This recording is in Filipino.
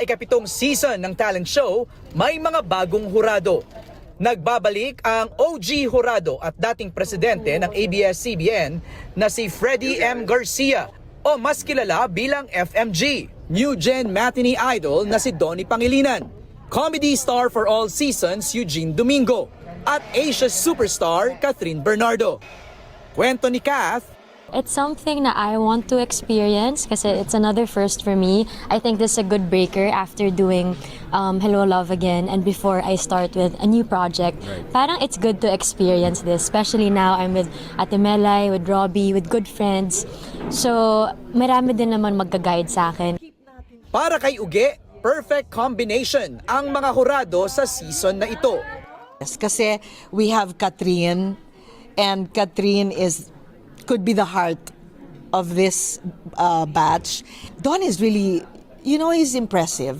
Ikapitong season ng talent show, may mga bagong hurado. Nagbabalik ang OG hurado at dating presidente ng ABS-CBN na si Freddie M. Garcia o mas kilala bilang FMG. New Gen matinee idol na si Donnie Pangilinan. Comedy star for all seasons Eugene Domingo. At Asia superstar Catherine Bernardo. Kwento ni Kath, it's something na I want to experience kasi it's another first for me. I think this is a good breaker after doing Hello Love Again and before I start with a new project. Parang it's good to experience this, especially now I'm with Ate Melay, with Robbie, with good friends. So marami din naman magka-guide sa akin. para kay Uge, perfect combination ang mga hurado sa season na ito. Kasi we have Catherine, and Catherine could be the heart of this batch. Don is really, he's impressive.